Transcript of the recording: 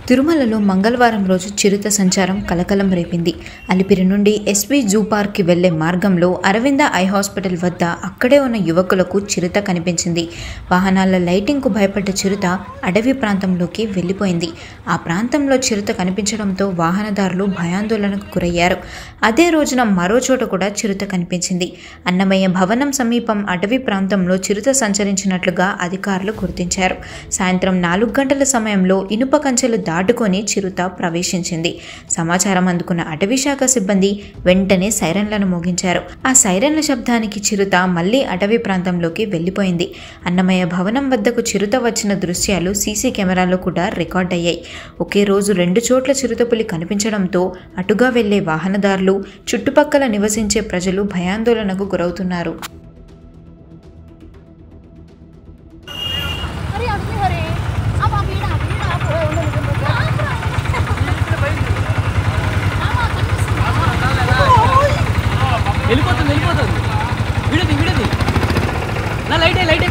తిరుమలలో మంగళవారం రోజు చిరుత సంచారం కలకలం రేపింది. అలిపిరి నుండి ఎస్వి జూ పార్క్కి వెళ్లే మార్గంలో అరవింద ఐ హాస్పిటల్ వద్ద అక్కడే ఉన్న యువకులకు చిరుత కనిపించింది. వాహనాల లైటింగ్కు భయపడ్డ చిరుత అడవి ప్రాంతంలోకి వెళ్లిపోయింది. ఆ ప్రాంతంలో చిరుత కనిపించడంతో వాహనదారులు భయాందోళనకు గురయ్యారు. అదే రోజున మరో చోట కూడా చిరుత కనిపించింది. అన్నమయ్య భవనం సమీపం అటవీ ప్రాంతంలో చిరుత సంచరించినట్లుగా అధికారులు గుర్తించారు. సాయంత్రం 4 గంటల సమయంలో ఇనుప కంచెలు దాటుకొని చిరుత ప్రవేశించింది. సమాచారం అందుకున్న అటవీ శాఖ సిబ్బంది వెంటనే సైరన్లను మోగించారు. ఆ సైరన్ల శబ్దానికి చిరుత మళ్లీ అటవీ ప్రాంతంలోకి వెళ్లిపోయింది. అన్నమయ్య భవనం వద్దకు చిరుత వచ్చిన దృశ్యాలు సీసీ కెమెరాలో కూడా రికార్డ్ అయ్యాయి. ఒకే రోజు 2 చోట్ల చిరుతపులి కనిపించడంతో అటుగా వెళ్లే వాహనదారులు, చుట్టుపక్కల నివసించే ప్రజలు భయాందోళనకు గురవుతున్నారు. వెళ్ళిపోతుంది విడది నా లైట్